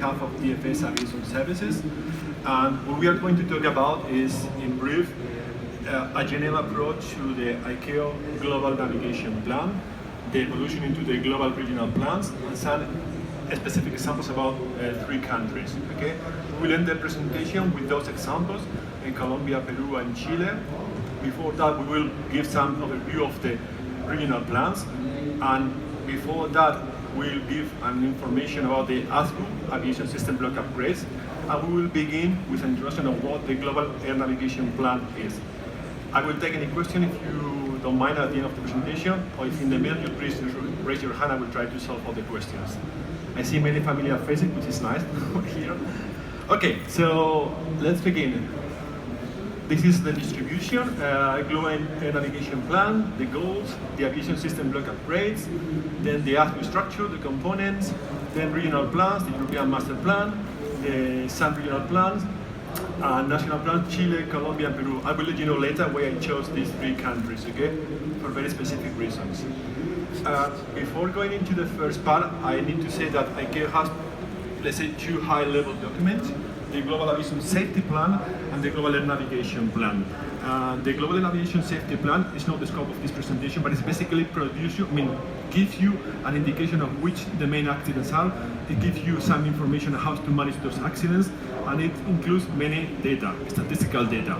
behalf of DFS Aviation Services. And what we are going to talk about is, in brief, a general approach to the ICAO Global Navigation Plan, the evolution into the global regional plans, and some specific examples about 3 countries. Okay? We'll end the presentation with those examples in Colombia, Peru, and Chile. Before that, we will give some overview of the regional plans, and before that, we'll give an information about the ASBU, Aviation System Block Upgrades, and we will begin with an introduction of what the Global Air Navigation Plan is. I will take any question if you don't mind at the end of the presentation, or if in the middle you please raise your hand. I will try to solve all the questions. I see many familiar faces, which is nice here. Okay, so let's begin. This is the distribution, Global Air Navigation Plan, the goals, the Aviation System Block Upgrades, then the ASBU structure, the components, then regional plans, the European Master Plan, the some regional plans, national plans, Chile, Colombia, and Peru. I will let you know later why I chose these 3 countries, okay, for very specific reasons. Before going into the first part, I need to say that ICAO has, let's say, 2 high-level documents: the Global Aviation Safety Plan and the Global Air Navigation Plan. The Global Air Navigation Safety Plan is not the scope of this presentation, but it's basically gives you an indication of which the main accidents are. It gives you some information on how to manage those accidents, and it includes many data, statistical data.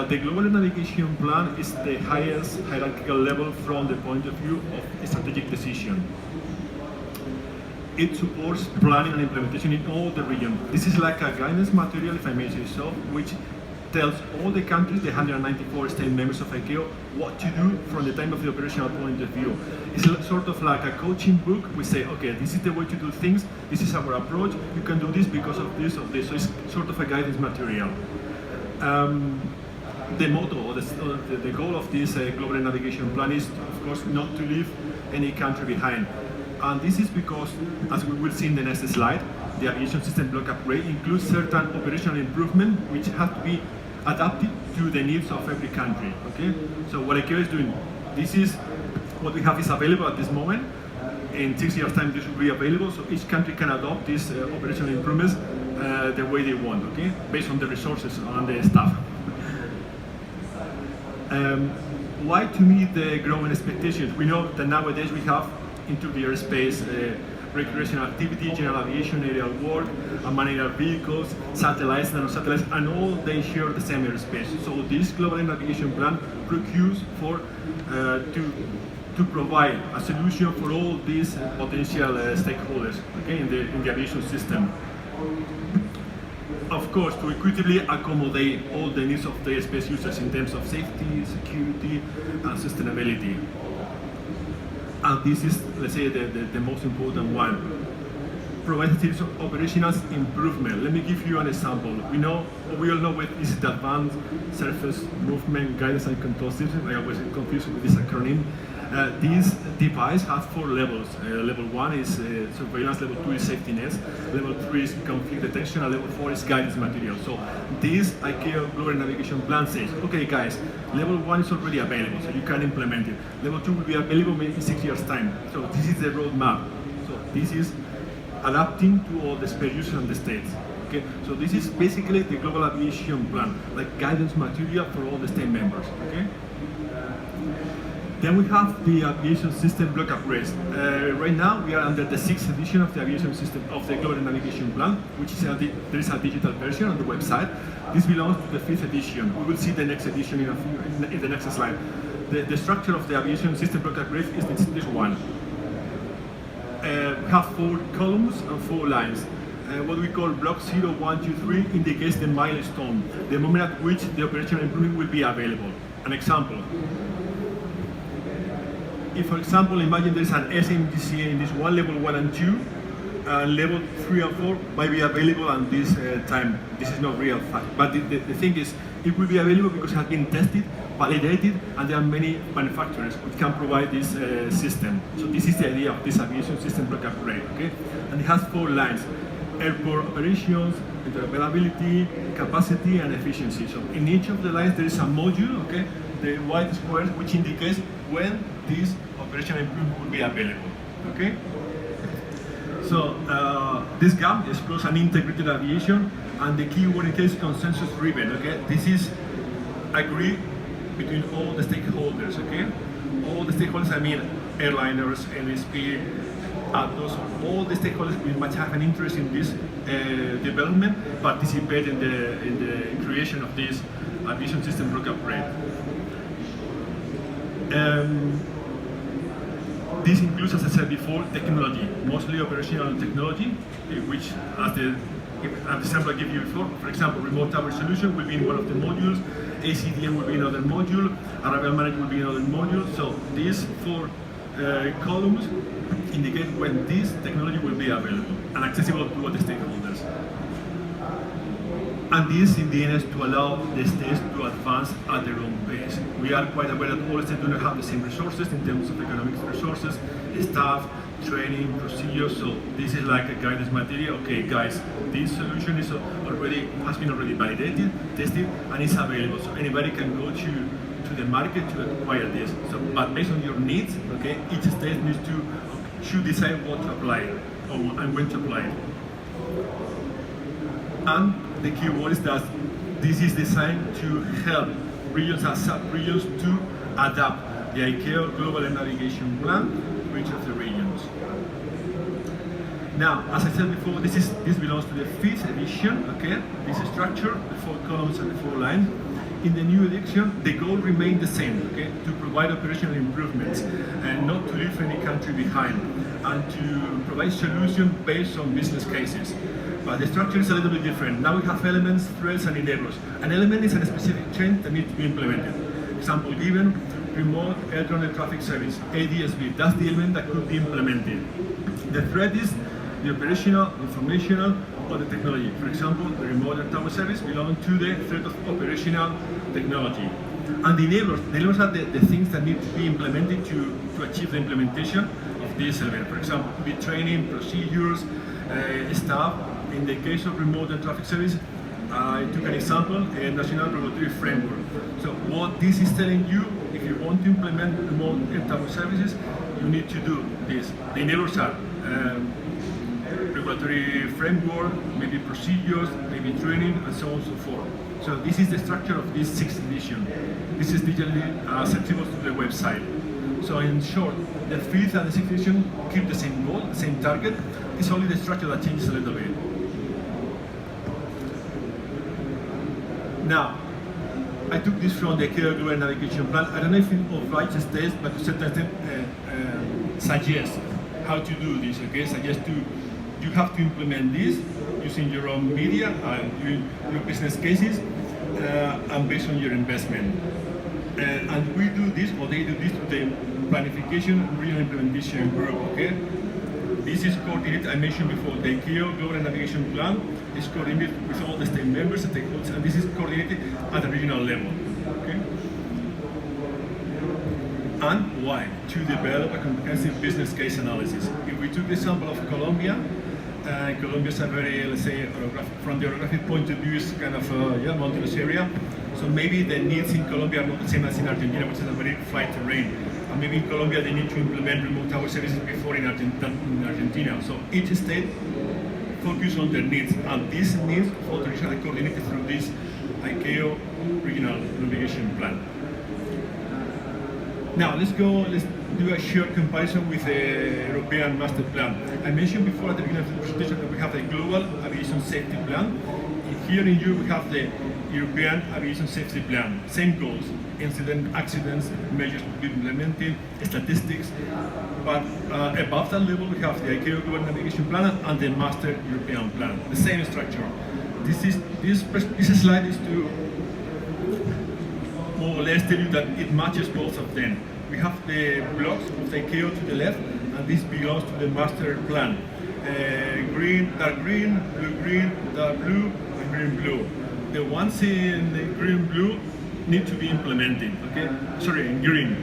The Global Air Navigation Plan is the highest hierarchical level from the point of view of strategic decision. It supports planning and implementation in all the region. This is like a guidance material, if I may say so, which tells all the countries, the 194 state members of ICAO, what to do from the time of the operational point of view. It's sort of like a coaching book. We say, okay, this is the way to do things, this is our approach, you can do this because of this, of this. So it's sort of a guidance material. The motto, or the goal of this Global Air Navigation Plan is, of course, not to leave any country behind. And this is because, as we will see in the next slide, the Aviation System Block Upgrade includes certain operational improvements which have to be adapted to the needs of every country. Okay? So what ICAO is doing, this is what we have is available at this moment. In 6 years' time, this will be available, so each country can adopt these operational improvements the way they want, okay? Based on the resources and the staff. Why to meet the growing expectations? We know that nowadays we have into the airspace recreational activity, general aviation, aerial work, unmanned aerial vehicles, satellites, nano-satellites, and all they share the same airspace. So this Global Air Navigation Plan procures for to provide a solution for all these potential stakeholders, okay, in the aviation system. Of course, to equitably accommodate all the needs of the airspace users in terms of safety, security, and sustainability. And this is, let's say, the most important one. Provide a series of operational improvement. Let me give you an example. We all know what is the Advanced Surface Movement Guidance and Control System. I always confuse with this acronym. This device has 4 levels. Level 1 is surveillance, level 2 is safety nets, level 3 is conflict detection, and level 4 is guidance material. So this ICAO Global Navigation Plan says, okay guys, level 1 is already available, so you can implement it. Level 2 will be available maybe in 6 years' time. So this is the roadmap. So this is adapting to all the space users and the states. Okay, so this is basically the Global Aviation Plan, like guidance material for all the state members. Okay. Then we have the Aviation System Block Upgrades. Right now we are under the 6th edition of the Aviation System of the Global Navigation Plan, which is there is a digital version on the website. This belongs to the 5th edition. We will see the next edition in the next slide. The structure of the Aviation System Block Upgrades is this one. We have 4 columns and 4 lines. What we call block 0, 1, 2, 3 indicates the milestone, the moment at which the operational improvement will be available. An example. If, for example, imagine there's an SMGCA in this one, level 1 and 2, level 3 and 4 might be available at this time. This is not real fact. But the thing is, it will be available because it has been tested, validated, and there are many manufacturers which can provide this system. So this is the idea of this Aviation System Block Upgrade, okay? And it has 4 lines: airport operations, interoperability, capacity, and efficiency. So in each of the lines there is a module, okay? The white squares, which indicates when this operational improvement will be available, okay? So this gap explores an integrated aviation, and the key word is consensus driven. Okay, this is agree between all the stakeholders. Okay, all the stakeholders. I mean, airliners, NSP, those all the stakeholders will much have an interest in this development, participate in the creation of this aviation system rock upgrade. This includes, as I said before, technology, mostly operational technology, which, as the example I gave you before, for example, remote tower solution will be in one of the modules, ACDM will be another module, arrival management will be another module. So these four columns indicate when this technology will be available and accessible to all the stakeholders. And this, in the end, is to allow the states to advance at their own pace. We are quite aware that all states do not have the same resources in terms of economic resources, staff, training, procedures. So this is like a guidance material. Okay, guys, this solution has been already validated, tested, and is available. So anybody can go to the market to acquire this. So, but based on your needs, okay, each state needs should decide what to apply and when to apply it. And the key word is that this is designed to help regions and sub-regions to adapt the ICAO Global Navigation Plan to each of the regions. Now, as I said before, this belongs to the 5th edition, okay? This structure, the 4 columns and the 4 lines. In the new edition, the goal remained the same, okay? To provide operational improvements and not to leave any country behind, and to provide solutions based on business cases. But the structure is a little bit different. Now we have elements, threads, and enablers. An element is a specific change that needs to be implemented. Example given, remote air grounded traffic service, ADSB. That's the element that could be implemented. The thread is the operational, informational, or the technology. For example, the remote air tower service belongs to the thread of operational technology. And the enablers are the things that need to be implemented to achieve the implementation of this element. For example, it could be training, procedures, staff. In the case of remote air traffic service, I took an example, a national regulatory framework. So what this is telling you, if you want to implement remote air tower services, you need to do this. The enablers are regulatory framework, maybe procedures, maybe training, and so on and so forth. So this is the structure of this 6th edition. This is digitally accessible to the website. So in short, the 5th and the 6th edition keep the same goal, the same target. It's only the structure that changes a little bit. Now, I took this from the ICAO Global Navigation Plan. I don't know if it obliges states, but to certain extent suggest how to do this. Okay, you have to implement this using your own media, your business cases, and based on your investment. And we do this, or they do this with the planification and regional implementation group. Okay. This is coordinated, I mentioned before, the ICAO Global Navigation Plan is coordinated with all the state members and stakeholders, and this is coordinated at the regional level. Okay? And why? To develop a comprehensive business case analysis. If we took the example of Colombia, Colombia is a very, let's say, from the orographic point of view, is kind of a mountainous area. So maybe the needs in Colombia are not the same as in Argentina, which is a very flat terrain. And maybe in Colombia they need to implement remote tower services before in Argentina. So each state focus on their needs, and these needs are coordinated through this ICAO regional navigation plan. Now let's do a short comparison with the European master plan. I mentioned before at the beginning of the presentation that we have the Global Aviation Safety Plan. Here in Europe we have the European Aviation Safety Plan. Same goals, incident, accidents, measures to be implemented, statistics. But above that level we have the ICAO Global Navigation Plan and the Master European Plan. The same structure. This slide is to more or less tell you that it matches both of them. We have the blocks of the ICAO to the left, and this belongs to the Master Plan. Green, dark blue, and green blue. The ones in the green blue need to be implemented. Okay, sorry, in green.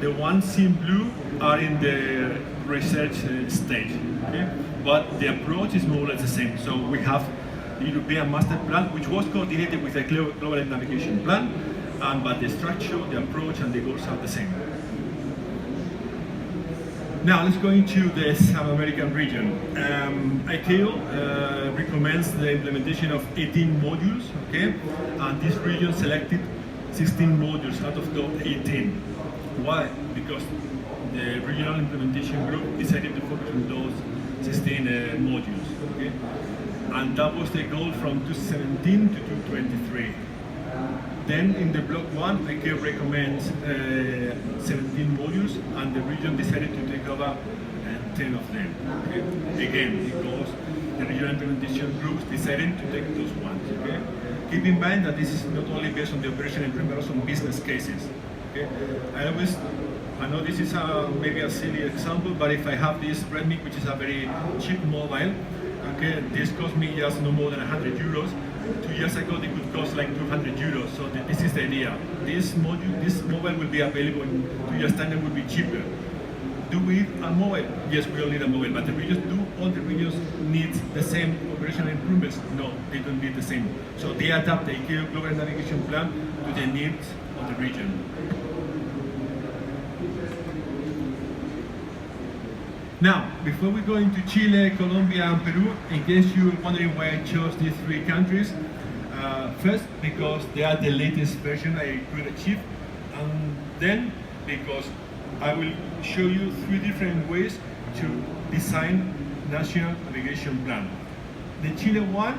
The ones in blue are in the research stage. Okay, but the approach is more or less the same. So we have the European Master Plan, which was coordinated with the Global Navigation Plan, but the structure, the approach, and the goals are the same. Now let's go into the South American region. ICAO recommends the implementation of 18 modules, okay? And this region selected 16 modules out of the 18. Why? Because the regional implementation group decided to focus on those 16 modules, okay? And that was the goal from 2017 to 2023. Then in the block 1, ICAO recommends 17 modules, and the region decided to take over 10 of them. Okay? Again, because the regional implementation groups decided to take those ones. Okay? Keep in mind that this is not only based on the operation improvement, but also on business cases. Okay? I know this is maybe a silly example, but if I have this Redmi, which is a very cheap mobile, okay, this cost me just no more than 100 euros. 2 years ago, they could cost like 200 euros. So this is the idea. This mobile will be available in 2 years' time and will be cheaper. Do we need a mobile? Yes, we all need a mobile. But all the regions need the same operational improvements? No, they don't need the same. So they adapt the ICAO Global Navigation Plan to the needs of the region. Now, before we go into Chile, Colombia, and Peru, in case you're wondering why I chose these 3 countries, first, because they are the latest version I could achieve, and then because I will show you 3 different ways to design national navigation plan. The Chile one,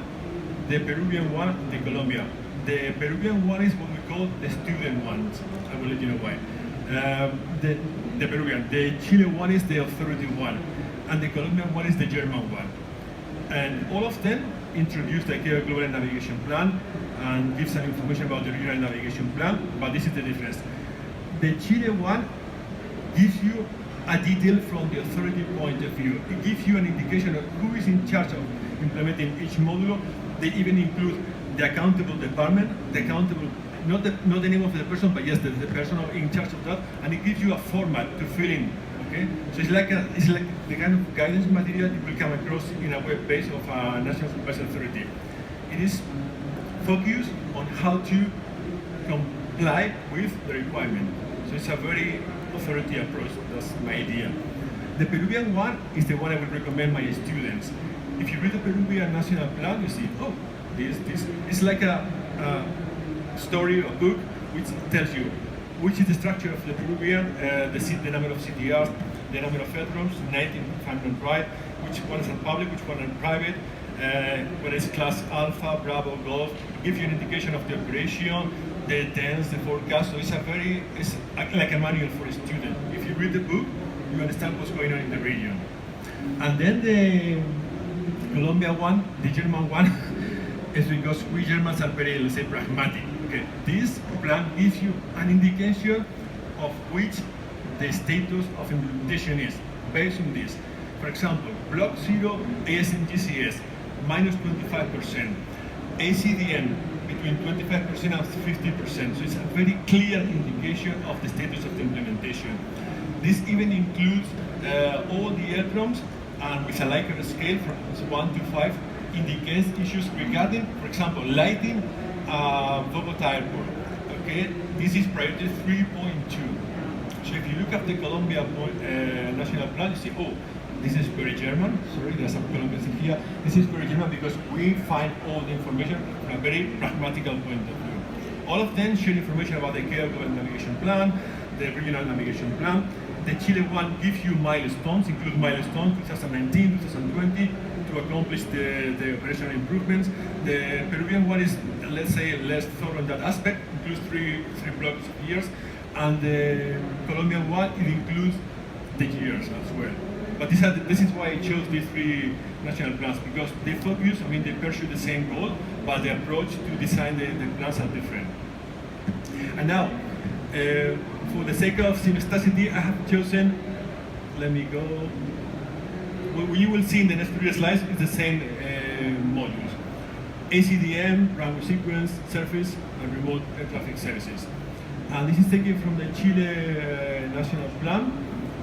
the Peruvian one, the Colombia. The Peruvian one is what we call the student one. I will let you know why. The Peruvian. The Chile one is the authority one, and the Colombian one is the German one. And all of them introduce the ICAO Global Navigation Plan and give some information about the regional navigation plan, but this is the difference. The Chile one gives you a detail from the authority point of view. It gives you an indication of who is in charge of implementing each module. They even include the accountable department, not the name of the person, but yes, the person in charge of that, and it gives you a format to fill in. Okay, so it's like the kind of guidance material you will come across in a web page of a national supervisory authority. It is focused on how to comply with the requirement. So it's a very authority approach. That's my idea. The Peruvian one is the one I would recommend my students. If you read the Peruvian national plan, you see, oh, this is like a story or book which tells you which is the structure of the Peruvian, the number of CTRs, the number of federals, 19 if I'm not right, which ones are public, which ones are private, whether it's class Alpha, Bravo, Golf, give you an indication of the operation, the tense, the forecast. So it's like a manual for a student. If you read the book, you understand what's going on in the region. And then the Colombia one, the German one, is because we Germans are very, let's say, pragmatic. Okay, this plan gives you an indication of which the status of implementation is based on this. For example, Block 0 ASNGCS minus 25%, ACDN between 25% and 50%. So it's a very clear indication of the status of the implementation. This even includes all the airdromes, and with a Likert scale from 1 to 5 indicates issues regarding, for example, lighting Bogota Airport. Okay, this is priority 3.2. So if you look at the Colombia national plan, you see, oh, this is very German. Sorry, there's some Colombians in here. This is very German because we find all the information from a very pragmatical point of view. All of them share information about the ICAO Global Navigation Plan, the regional navigation plan. The Chile one gives you milestones, include milestones 2019, 2020, to accomplish the operational improvements. The Peruvian one is, let's say, less thorough in that aspect, includes three blocks of years, and the Colombian one, it includes the years as well. But this is why I chose these 3 national plans, because they focus, they pursue the same goal, but the approach to design the plans are different. And now, for the sake of simplicity, I have chosen, let me go, what you will see in the next 3 slides is the same modules. ACDM, runway sequence, surface, and remote air traffic services. And this is taken from the Chile National Plan.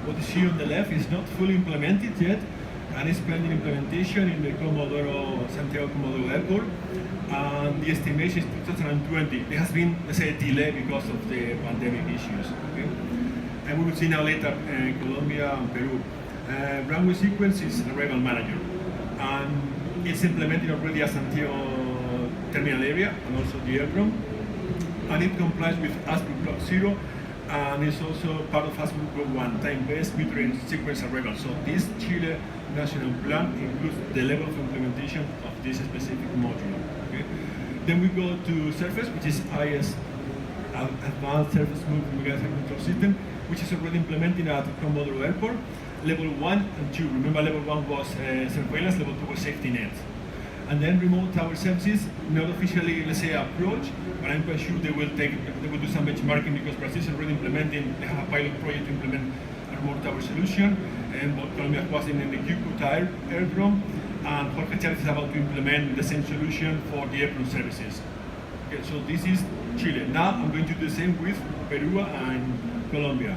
What you see on the left is not fully implemented yet, and it's pending implementation in the Santiago Comodoro Airport. And the estimation is 2020. There has been, let's say, a delay because of the pandemic issues. Okay? and we will see now later Colombia and Peru. Runway sequence is arrival manager, and it's implemented already at Santiago terminal area and also the airport, and it complies with ASPIC Block 0, and it's also part of ASPIC Block 1, time-based metering sequence arrival. So this Chile national plan includes the level of implementation of this specific module. Okay? Then we go to surface, which is IS, Advanced Surface Movement Mechanism Control System, which is already implemented at Comodoro Airport. Level 1 and 2, remember level 1 was surveillance, level 2 was safety nets. And then remote tower services, not officially, let's say, approach, but I'm quite sure they will do some benchmarking because Brazil is already implementing, they have a pilot project to implement a remote tower solution, and Colombia was in the Cúcuta airdrome, and Jorge Chávez is about to implement the same solution for the airport services. Okay, so this is Chile. Now I'm going to do the same with Peru and Colombia.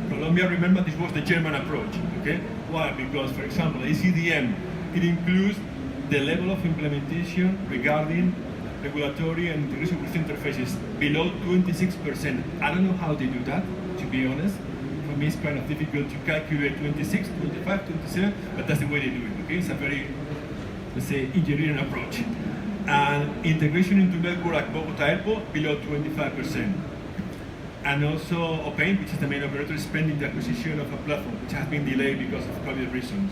Colombia, remember, this was the German approach, okay? Why? Because, for example, ACDM, it includes the level of implementation regarding regulatory and integration with interfaces below 26%. I don't know how they do that, to be honest. For me, it's kind of difficult to calculate 26, 25, 27, but that's the way they do it, okay? It's a very, let's say, engineering approach. And integration into network at Bogota Airport below 25%. And also OPAIN, which is the main operator, is pending the acquisition of a platform, which has been delayed because of COVID reasons.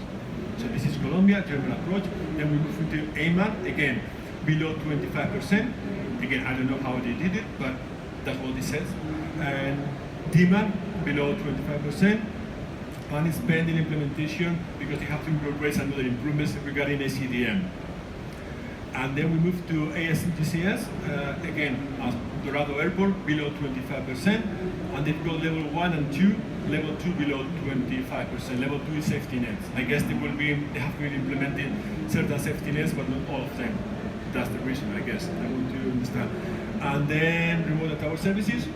So this is Colombia, German approach. Then we move into AMAN, again, below 25%. Again, I don't know how they did it, but that's what it says. And DMAN, below 25%. And it's pending implementation because they have to incorporate some other improvements regarding ACDM. And then we move to ASGCS, again, as Dorado Airport, below 25%, and they've got level 1 and 2, level 2 below 25%, level 2 is safety nets. I guess they have been implementing certain safety nets, but not all of them. That's the reason, I guess, I want to understand. And then remote tower services,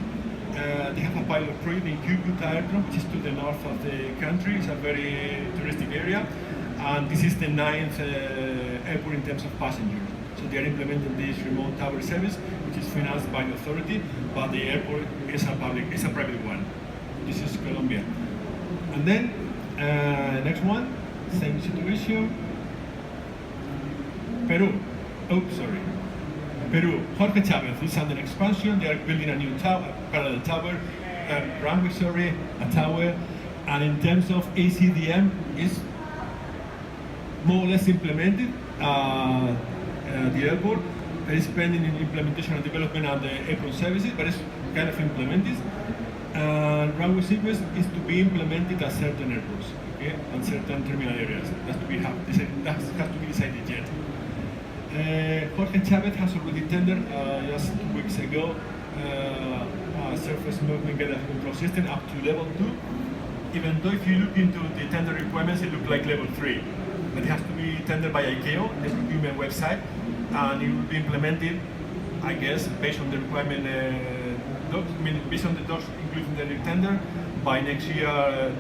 they have a pilot project in Cúcuta Airport, which is to the north of the country. It's a very touristic area. And this is the 9th airport in terms of passengers. So they are implementing this remote tower service, which is financed by the authority, but the airport is a private one. This is Colombia. And then, next one, same situation. Peru. Oh, sorry. Peru. Jorge Chávez is under expansion. They are building a new tower, parallel tower, runway, sorry, a tower. And in terms of ACDM, is more or less implemented. The airport is pending in implementation and development of the airport services, but it's kind of implemented. Runway sequence is to be implemented at certain airports, okay, and certain terminal areas. That has to be decided yet. Jorge Chávez has already tendered just 2 weeks ago a surface movement control system up to level 2. Even though if you look into the tender requirements, it looks like level 3. But it has to be tendered by ICAO, the procurement website, and it will be implemented, I guess, based on the requirement docs, based on the docs including the new tender, by next year,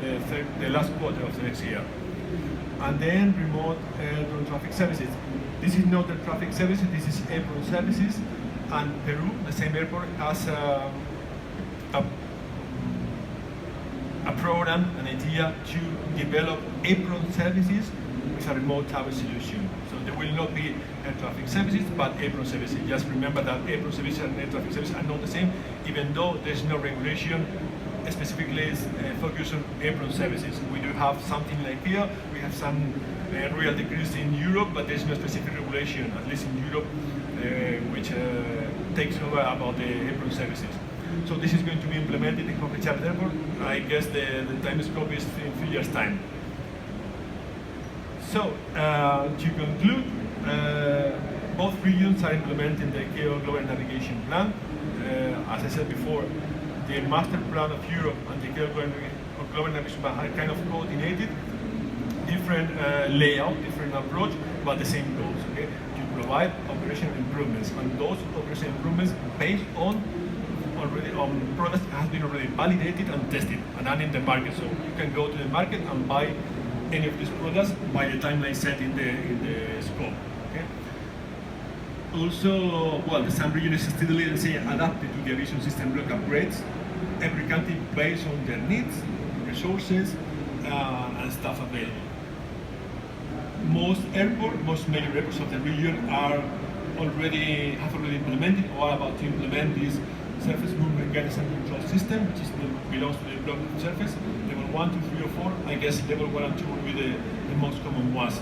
the last quarter of the next year. And then remote air traffic services. This is not the traffic services, this is airport services, and Peru, the same airport, has a program, an idea to develop apron services with a remote tower solution. So there will not be air traffic services, but apron services. Just remember that apron services and air traffic services are not the same, even though there's no regulation specifically focused on apron services. We do have something like here, we have some real decrees in Europe, but there's no specific regulation, at least in Europe, which takes over about the apron services. So this is going to be implemented in Jorge Chávez Airport. I guess the time scope is in 3 years' time. So, to conclude, both regions are implementing the ICAO Global Navigation Plan. As I said before, the Master Plan of Europe and the ICAO Global Navigation Plan are kind of coordinated, different layout, different approach, but the same goals, okay? To provide operational improvements, and those operational improvements based on products that have been already validated and tested and are in the market. So you can go to the market and buy any of these products by the timeline set in the scope. Okay? Also, well, some regions still, let's say, adapted to the aviation system block upgrades. Every country based on their needs, resources, and stuff available. Most major airports of the region have already implemented or are about to implement this surface movement guidance and control system, which belongs to the block surface. Level 1, 2, 3, or 4. I guess level 1 and 2 will be the most common ones.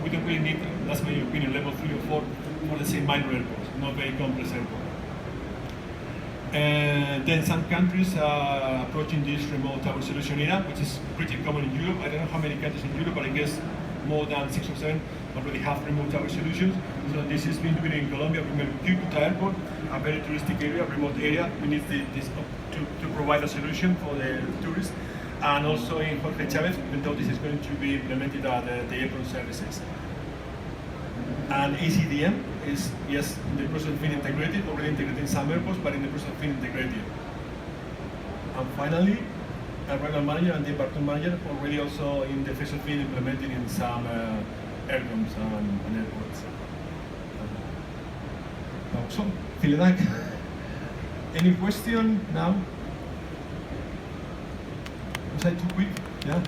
We don't really need, that's my opinion, level 3 or 4 for, let's say, minor airports, not very complex airports. And then some countries are approaching this remote tower solution era, which is pretty common in Europe. I don't know how many countries in Europe, but I guess more than 6 or 7 already have remote tower solutions. So this is being done in Colombia. Remember, Cucuta Airport, a very touristic area, remote area. We need this to provide a solution for the tourists. And also in Jorge Chavez, even though this is going to be implemented at the airport services. And ACDM is, yes, in the process of being integrated, already integrated in some airports, but in the process of being integrated. And finally, a regional manager and the department manager already also in the phase of being implemented in some aircoms and airports. So, vielen Dank. Any question now? Was I too quick? Yeah?